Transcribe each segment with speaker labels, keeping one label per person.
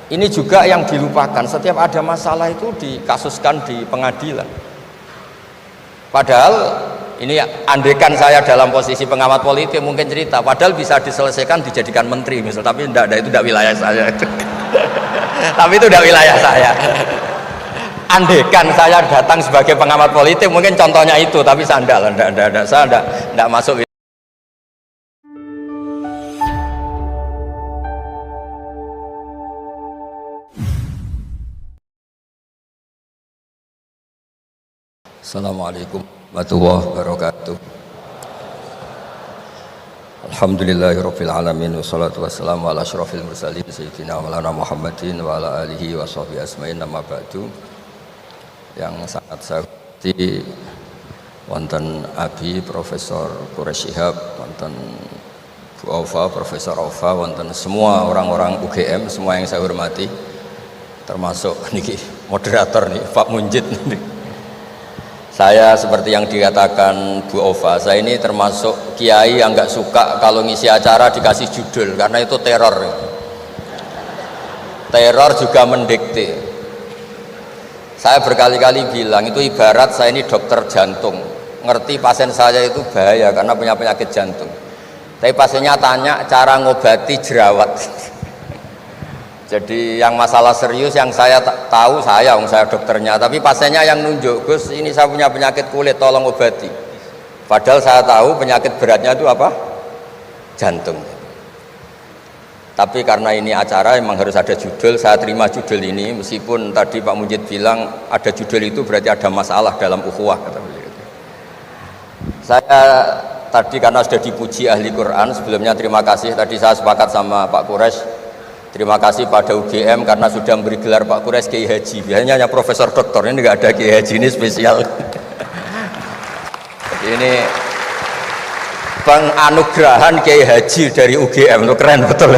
Speaker 1: Ini juga yang dilupakan, setiap ada masalah itu dikasuskan di pengadilan. Padahal ini andekan saya dalam posisi pengamat politik mungkin cerita, padahal bisa diselesaikan dijadikan menteri misal, tapi tidak, itu tidak wilayah saya. Tapi itu tidak wilayah saya. Andekan saya datang sebagai pengamat politik mungkin contohnya itu, tapi saya tidak masuk. Assalamualaikum warahmatullahi wabarakatuh. Alhamdulillahirabbil alamin wassalatu wassalamu ala asyrofil mursalin sayyidina maulana Muhammadin wa ala alihi wa sahbihi asmain, nama ba'du. Yang sangat saya hormati wonten Abi Profesor Quraish Shihab, wonten Bu Aufa, Profesor Aufa, wonten semua orang-orang UGM, semua yang saya hormati, termasuk niki moderator nih Pak Munjid. Saya seperti yang dikatakan Bu Ova, saya ini termasuk kiai yang nggak suka kalau ngisi acara dikasih judul, karena itu teror. Teror juga mendikte. Saya berkali-kali bilang itu ibarat saya ini dokter jantung, ngerti pasien saya itu bahaya karena punya penyakit jantung. Tapi pasiennya tanya cara ngobati jerawat. Jadi yang masalah serius yang saya tahu saya dokternya, tapi pasiennya yang nunjuk, Gus ini saya punya penyakit kulit tolong obati. Padahal saya tahu penyakit beratnya itu apa? Jantung. Tapi karena ini acara memang harus ada judul, saya terima judul ini meskipun tadi Pak Munjid bilang ada judul itu berarti ada masalah dalam ukhuwah, kata beliau. Saya tadi karena sudah dipuji ahli Quran, sebelumnya terima kasih, tadi saya sepakat sama Pak Quraish. Terima kasih pada UGM karena sudah memberi gelar Pak Quraish Kiai Haji. Biasanya hanya Profesor Doktor, ini nggak ada Kiai Haji, ini spesial. Ini penganugerahan Kiai Haji dari UGM, itu keren betul.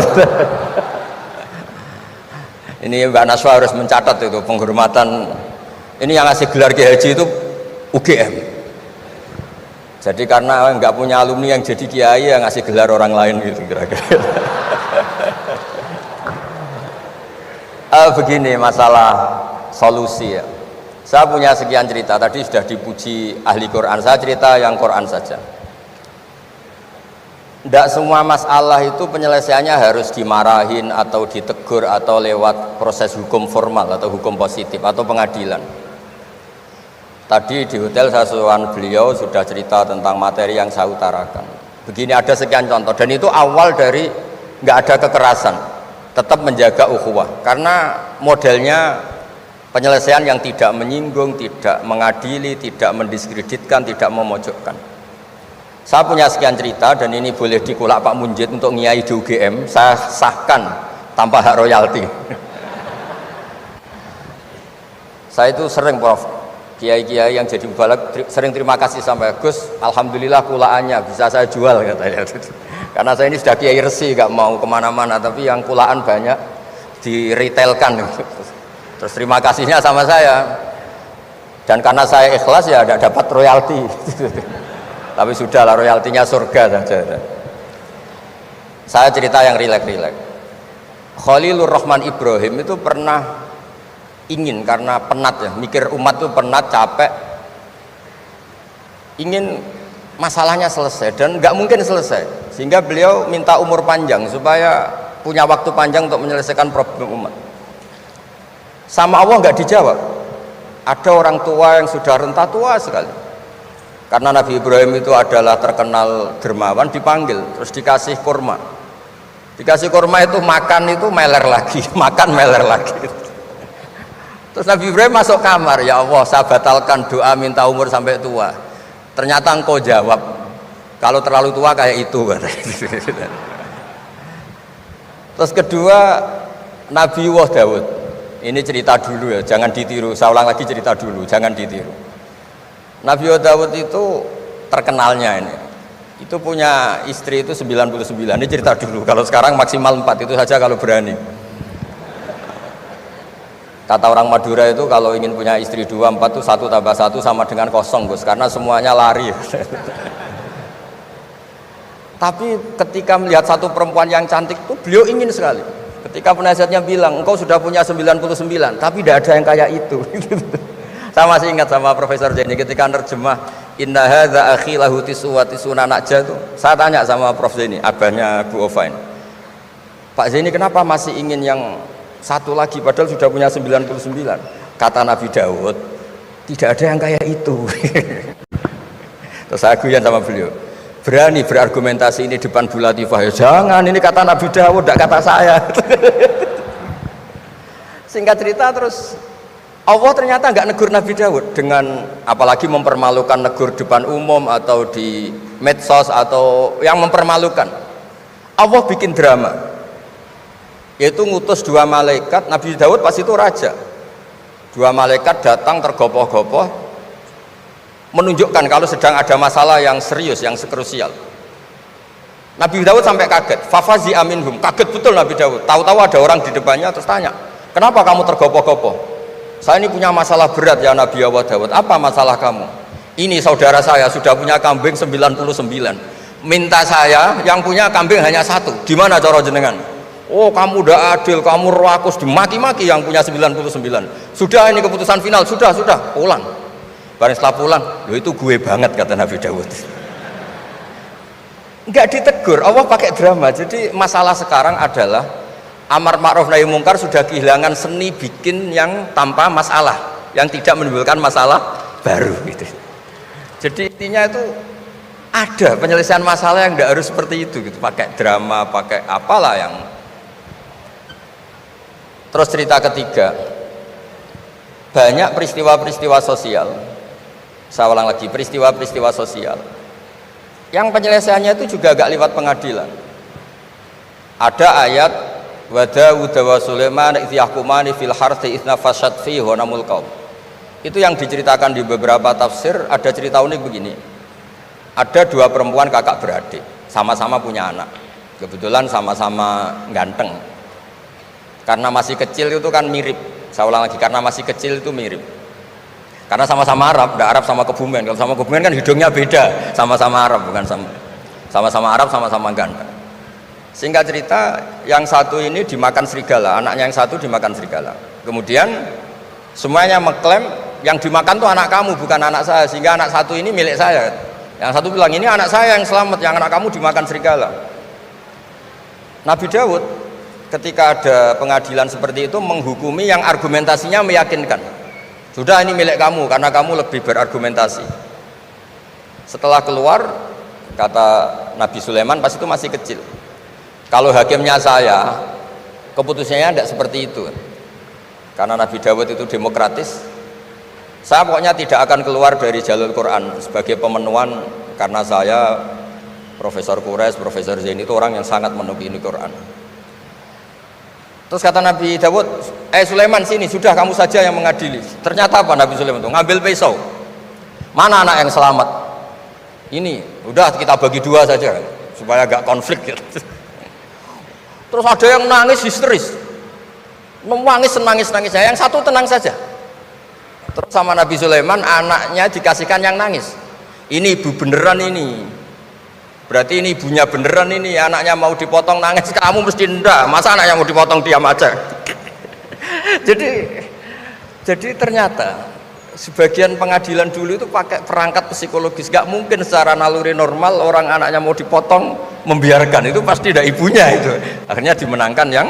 Speaker 1: Ini Mbak Naswa harus mencatat itu penghormatan. Ini yang ngasih gelar Kiai Haji itu UGM. Jadi karena nggak punya alumni yang jadi kiai, yang ngasih gelar orang lain gitu kira-kira. Begini masalah solusi ya. Saya punya sekian cerita, tadi sudah dipuji ahli Quran, saya cerita yang Quran saja. Tidak semua masalah itu penyelesaiannya harus dimarahin atau ditegur atau lewat proses hukum formal atau hukum positif atau pengadilan. Tadi di hotel saya sowan beliau sudah cerita tentang materi yang saya utarakan. Begini ada sekian contoh, dan itu awal dari nggak ada kekerasan, tetap menjaga ukhuwah, karena modelnya penyelesaian yang tidak menyinggung, tidak mengadili, tidak mendiskreditkan, tidak memojokkan. Saya punya sekian cerita dan ini boleh dikulak Pak Munjid untuk ngiai di UGM, saya sahkan tanpa hak royalti. Saya itu sering Prof, kiai-kiai yang jadi mubalak sering terima kasih sampai Gus, alhamdulillah kulaannya bisa saya jual katanya. Karena saya ini sudah kiai resi, gak mau kemana-mana, tapi yang kulaan banyak diretailkan. Terus terima kasihnya sama saya, dan karena saya ikhlas ya tidak dapat royalti. Tapi sudahlah, royaltinya surga saja. Saya cerita yang rileks. Khalilur Rahman Ibrahim itu pernah ingin, karena penat ya, mikir umat itu penat, capek, ingin masalahnya selesai dan nggak mungkin selesai, sehingga beliau minta umur panjang supaya punya waktu panjang untuk menyelesaikan problem umat. Sama Allah nggak dijawab. Ada orang tua yang sudah renta tua sekali, karena Nabi Ibrahim itu adalah terkenal dermawan, dipanggil terus dikasih kurma. Dikasih kurma itu makan itu meler lagi, makan meler lagi. Terus Nabi Ibrahim masuk kamar, ya Allah saya batalkan doa minta umur sampai tua. Ternyata engkau jawab, kalau terlalu tua kayak itu. Terus kedua, Nabi Daud, ini cerita dulu ya, jangan ditiru, saya ulang lagi cerita dulu, jangan ditiru. Nabi Daud itu terkenalnya ini, itu punya istri itu 99, ini cerita dulu, kalau sekarang maksimal 4, itu saja kalau berani. Kata orang Madura itu kalau ingin punya istri 2, 4 tuh 1 tambah 1 sama dengan 0 Gus, karena semuanya lari. Tapi ketika melihat satu perempuan yang cantik tuh beliau ingin sekali. Ketika penasihatnya bilang engkau sudah punya 99 tapi tidak ada yang kayak itu. Saya masih ingat sama Profesor Zaini ketika nerjemah inna hadza akhi lahu tisuna najah itu, saya tanya sama Prof Zaini, abahnya Bu Ovain, Pak Zaini kenapa masih ingin yang satu lagi padahal sudah punya 99? Kata Nabi Daud, tidak ada yang kayak itu. Terus saya guyon sama beliau, berani berargumentasi ini depan Bu Latifah, ya jangan, ini kata Nabi Daud, tidak kata saya. Singkat cerita terus Allah ternyata nggak negur Nabi Daud dengan apalagi mempermalukan, negur depan umum atau di medsos atau yang mempermalukan. Allah bikin drama, yaitu ngutus 2 malaikat. Nabi Daud pas itu raja, 2 malaikat datang tergopoh-gopoh menunjukkan kalau sedang ada masalah yang serius, yang krusial. Nabi Daud sampai kaget, fafazi aminhum, kaget betul Nabi Daud, tahu-tahu ada orang di depannya terus tanya, kenapa kamu tergopoh-gopoh? Saya ini punya masalah berat ya Nabi Allah Daud. Apa masalah kamu? Ini saudara saya sudah punya kambing 99, minta saya yang punya kambing hanya 1. Gimana cara jenengan? Oh kamu udah adil, kamu rakus, dimaki-maki yang punya 99. Sudah ini keputusan final, sudah pulang. Bareng setelah pulang, loh itu gue banget kata Nabi Daud. Enggak ditegur, Allah pakai drama. Jadi masalah sekarang adalah amar ma'ruf nahi mungkar sudah kehilangan seni bikin yang tanpa masalah, yang tidak menimbulkan masalah baru gitu. Jadi intinya itu ada penyelesaian masalah yang tidak harus seperti itu gitu, pakai drama, pakai apalah yang. Terus cerita ketiga, banyak peristiwa-peristiwa sosial, saya ulang lagi, peristiwa-peristiwa sosial yang penyelesaiannya itu juga agak lewat pengadilan. Ada ayat wa Daud wa Sulaiman idh yahkumani fil harthi idh nafashat fihi wa namul qaum. Itu yang diceritakan di beberapa tafsir. Ada cerita unik begini, ada 2 perempuan kakak beradik, sama-sama punya anak, kebetulan sama-sama ganteng. Karena masih kecil itu kan mirip, saya ulang lagi, karena masih kecil itu mirip, karena sama-sama Arab, tidak Arab sama Kebumen. Kalau sama Kebumen kan hidungnya beda, sama-sama Arab, bukan sama-sama Arab, sama-sama ganteng. Singkat cerita, yang satu ini dimakan serigala, anaknya yang satu dimakan serigala. Kemudian semuanya mengklaim yang dimakan tuh anak kamu, bukan anak saya, sehingga anak satu ini milik saya. Yang satu bilang ini anak saya yang selamat, yang anak kamu dimakan serigala. Nabi Daud ketika ada pengadilan seperti itu menghukumi yang argumentasinya meyakinkan. Sudah ini milik kamu karena kamu lebih berargumentasi. Setelah keluar, kata Nabi Sulaiman pas itu masih kecil, kalau hakimnya saya, keputusannya tidak seperti itu. Karena Nabi Dawud itu demokratis, saya pokoknya tidak akan keluar dari jalur Quran sebagai pemenuhan, karena saya Profesor Quraisy, Profesor Zain itu orang yang sangat menuhi Quran. Terus kata Nabi Dawud, Sulaiman sini, sudah kamu saja yang mengadili. Ternyata apa Nabi Sulaiman itu? Ngambil pisau. Mana anak yang selamat? Ini, udah kita bagi 2 saja supaya agak konflik gitu. Terus ada yang nangis histeris, nangis saya, yang satu tenang saja. Terus sama Nabi Sulaiman, anaknya dikasihkan yang nangis. Ini ibu beneran ini, berarti ini ibunya beneran ini, anaknya mau dipotong nangis, kamu mesti ndak, masa anaknya mau dipotong diam aja. jadi ternyata sebagian pengadilan dulu itu pakai perangkat psikologis, gak mungkin secara naluri normal orang anaknya mau dipotong membiarkan, itu pasti ada ibunya itu. Akhirnya dimenangkan yang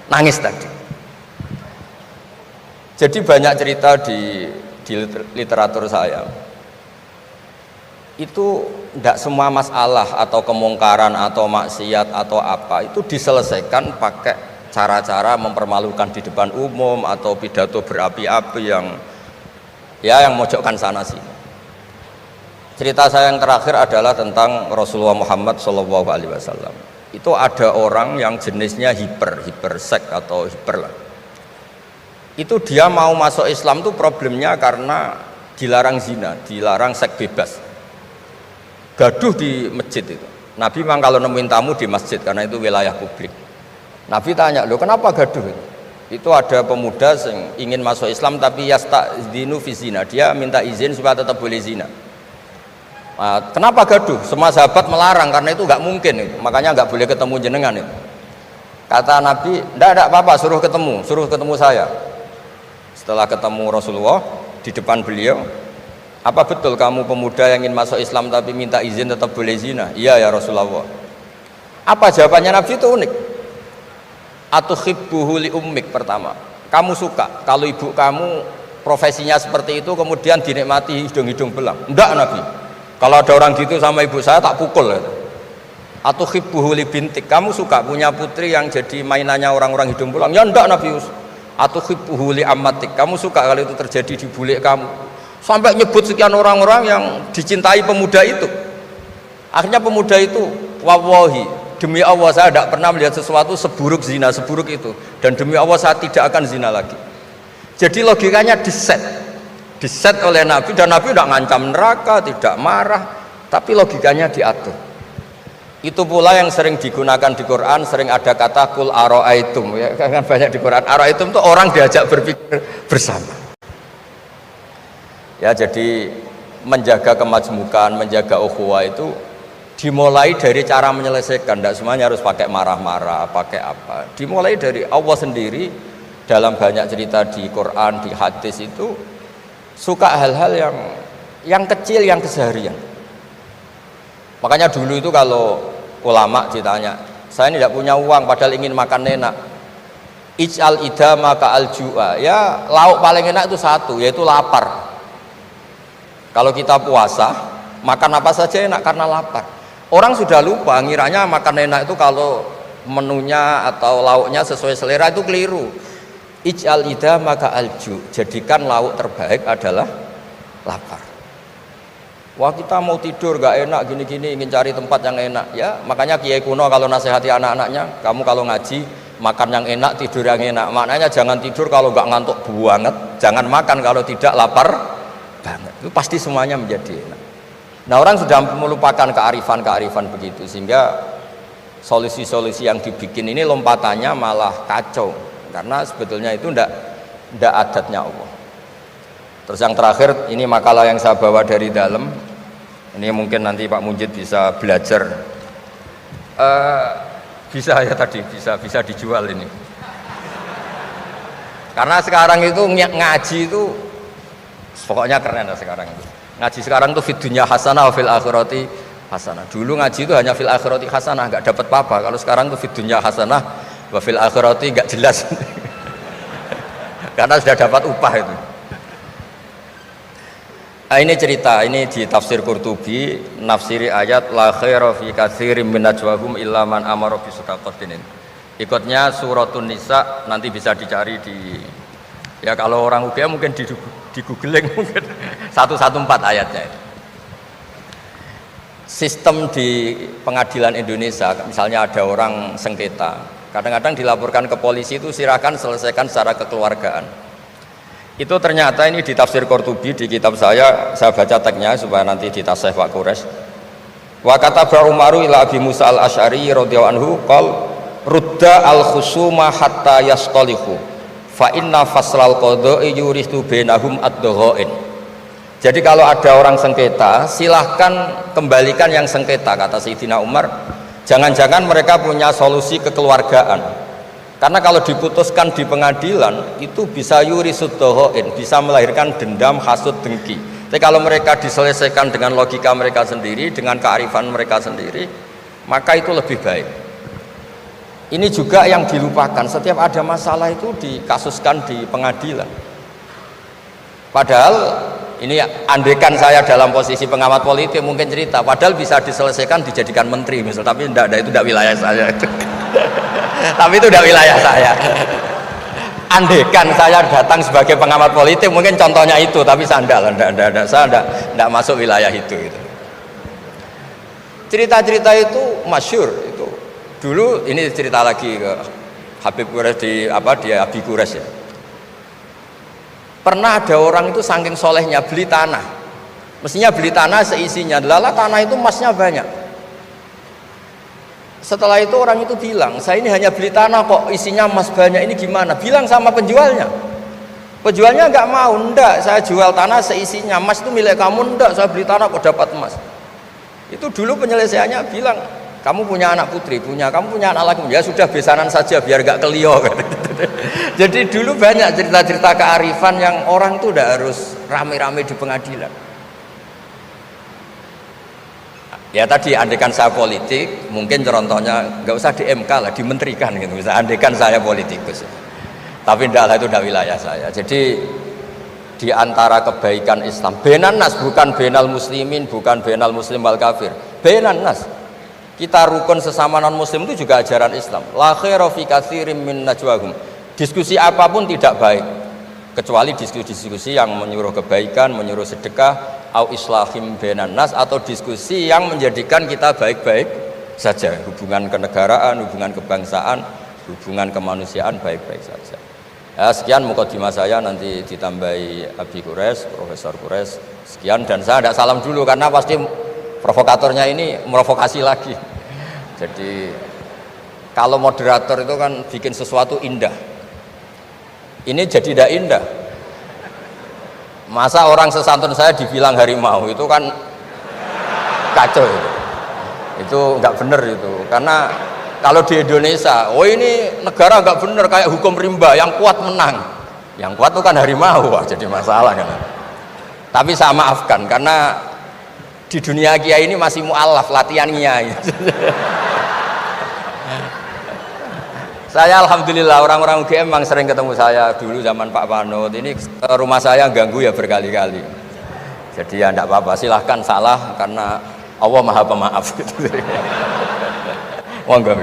Speaker 1: nangis tadi. Jadi banyak cerita di literatur saya itu tidak semua masalah atau kemungkaran atau maksiat atau apa itu diselesaikan pakai cara-cara mempermalukan di depan umum atau pidato berapi-api yang mojokkan sana sini. Cerita saya yang terakhir adalah tentang Rasulullah Muhammad SAW. Itu ada orang yang jenisnya hipersek atau hiper lah. Itu dia mau masuk Islam tuh problemnya karena dilarang zina, dilarang seks bebas, gaduh di masjid itu. Nabi memang kalau nemuin tamu di masjid karena itu wilayah publik. Nabi tanya, loh kenapa gaduh? Itu ada pemuda yang ingin masuk Islam tapi yasta'dzinu fi zina, dia minta izin supaya tetap boleh zina. Nah, kenapa gaduh? Semua sahabat melarang karena itu nggak mungkin itu. Makanya nggak boleh ketemu jenengan itu. Kata Nabi, tidak apa-apa, suruh ketemu saya. Setelah ketemu Rasulullah di depan beliau, apa betul kamu pemuda yang ingin masuk Islam tapi minta izin tetap boleh zina? Iya ya Rasulullah. Apa jawabannya Nabi itu unik. Atuhibbuhu li ummik, pertama, kamu suka kalau ibu kamu profesinya seperti itu kemudian dinikmati hidung-hidung belang? Enggak Nabi, kalau ada orang gitu sama ibu saya tak pukul. Atuhibbuhu li bintik, kamu suka punya putri yang jadi mainannya orang-orang hidung belang? Ya enggak Nabi. Atuhibbuhu li ammatik, kamu suka kalau itu terjadi di bule kamu? Sampai nyebut sekian orang-orang yang dicintai pemuda itu. Akhirnya pemuda itu, wallahi, demi Allah saya tidak pernah melihat sesuatu seburuk zina, seburuk itu, dan demi Allah saya tidak akan zina lagi. Jadi logikanya diset oleh Nabi, dan Nabi tidak ngancam neraka, tidak marah, tapi logikanya diatur. Itu pula yang sering digunakan di Quran, sering ada kata kul aro'aitum, ya kan banyak di Quran. Aro'aitum itu orang diajak berpikir bersama. Ya, jadi menjaga kemajmukan, menjaga ukhuwah itu dimulai dari cara menyelesaikan. Tidak semuanya harus pakai marah-marah, pakai apa. Dimulai dari Allah sendiri. Dalam banyak cerita di Quran, di hadis itu suka hal-hal yang kecil, yang keseharian. Makanya dulu itu kalau ulama ditanya, saya ini tidak punya uang padahal ingin makan enak, ij'al idama ka'al ju'a, ya lauk paling enak itu satu, yaitu lapar. Kalau kita puasa, makan apa saja enak karena lapar. Orang sudah lupa, ngiranya makan enak itu kalau menunya atau lauknya sesuai selera, itu keliru. Ij'al idama ka'al ju', jadikan lauk terbaik adalah lapar. Wah, kita mau tidur gak enak gini-gini, ingin cari tempat yang enak, ya makanya kiai kuno kalau nasihati anak-anaknya, kamu kalau ngaji makan yang enak, tidur yang enak. Maknanya jangan tidur kalau gak ngantuk banget, jangan makan kalau tidak lapar banget. Itu pasti semuanya menjadi enak. Nah, orang sudah melupakan kearifan begitu, sehingga solusi-solusi yang dibikin ini lompatannya malah kacau, karena sebetulnya itu ndak adatnya Allah. Terus yang terakhir, ini makalah yang saya bawa dari dalam. Ini mungkin nanti Pak Munjid bisa belajar. Bisa ya tadi, bisa dijual ini. Karena sekarang itu ngaji itu pokoknya keren lah sekarang itu. Ngaji sekarang itu fid dunya hasanah wa fil akhirati hasanah. Dulu ngaji itu hanya fil akhirati hasanah, enggak dapat apa-apa. Kalau sekarang itu fid dunya hasanah wa fil akhirati enggak jelas. Karena sudah dapat upah itu. Nah, ini cerita, ini di tafsir Qurtubi, nafsiri ayat la khaira fi katsirin min najwahum illa man amara bi shadaqatin. Ikutnya suratun Nisa, nanti bisa dicari di, ya kalau orang UGM mungkin di googling mungkin 114 ayatnya itu. Sistem di pengadilan Indonesia, misalnya ada orang sengketa, kadang-kadang dilaporkan ke polisi itu silakan selesaikan secara kekeluargaan. Itu ternyata ini di tafsir Qurtubi, di kitab saya baca teksnya supaya nanti ditasih Pak Quraisy. Wa kataba Umaru ila Abi Musa al-Asy'ari radhiyallahu anhu qol rudda al-khusuma hatta yastalihu fa inna faslal qada'i yuristu bainahum ad-dhaghain. Jadi kalau ada orang sengketa, silahkan kembalikan yang sengketa, kata Sayyidina Umar. Jangan-jangan mereka punya solusi kekeluargaan. Karena kalau diputuskan di pengadilan itu bisa yurisud dhahain, bisa melahirkan dendam, hasud, dengki. Tapi kalau mereka diselesaikan dengan logika mereka sendiri, dengan kearifan mereka sendiri, maka itu lebih baik. Ini juga yang dilupakan, setiap ada masalah itu dikasuskan di pengadilan. Padahal ini andekan saya dalam posisi pengamat politik mungkin cerita, padahal bisa diselesaikan dijadikan menteri misal, tapi itu tidak wilayah saya. Tapi itu udah wilayah saya. Andekan saya datang sebagai pengamat politik mungkin contohnya itu, tapi saya tidak masuk wilayah itu. Cerita-cerita itu masyhur itu. Dulu ini cerita lagi ke Habib Quraisy di Abi Quraisy ya. Pernah ada orang itu saking solehnya beli tanah. Mestinya beli tanah seisinya, lala tanah itu emasnya banyak. Setelah itu orang itu bilang, saya ini hanya beli tanah kok isinya emas banyak, ini gimana? Bilang sama penjualnya. Penjualnya nggak mau, enggak, saya jual tanah seisinya, emas itu milik kamu, enggak, saya beli tanah kok dapat emas. Itu dulu penyelesaiannya bilang, kamu punya anak putri, kamu punya anak laki, ya sudah besanan saja biar nggak kelio. Jadi dulu banyak cerita-cerita kearifan yang orang tuh udah harus rame-rame di pengadilan. Ya tadi andekan saya politik, mungkin contohnya nggak usah di MK lah, dimenterikan gitu. Bisa andekan saya politikus. Tapi tidaklah itu tidak wilayah saya. Jadi di antara kebaikan Islam, benan nas, bukan benal muslimin, bukan benal muslim wal kafir, benan nas. Kita rukun sesama non muslim itu juga ajaran Islam. La khaira fi katsirin min najwahum. Diskusi apapun tidak baik kecuali diskusi-diskusi yang menyuruh kebaikan, menyuruh sedekah, au islahim benan nas, atau diskusi yang menjadikan kita baik-baik saja, hubungan kenegaraan, hubungan kebangsaan, hubungan kemanusiaan baik-baik saja. Ya, sekian mukadimah saya, nanti ditambahi Abi Kures, Profesor Kures. Sekian, dan saya tidak salam dulu karena pasti provokatornya ini merovokasi lagi. Jadi kalau moderator itu kan bikin sesuatu indah, ini jadi tidak indah. Masa orang sesantun saya dibilang harimau, itu kan kacau itu nggak bener itu. Karena kalau di Indonesia, oh ini negara nggak bener, kayak hukum rimba, yang kuat menang, yang kuat itu kan harimau. Wah, jadi masalah kan. Tapi saya maafkan karena di dunia kiai ini masih mu'alaf, latihan kiai. Saya alhamdulillah orang-orang UGM memang sering ketemu saya dulu zaman Pak Panut. Ini rumah saya ganggu ya berkali-kali. Jadi ya enggak apa-apa, silahkan salah karena Allah Maha Pemaaf gitu. Monggo.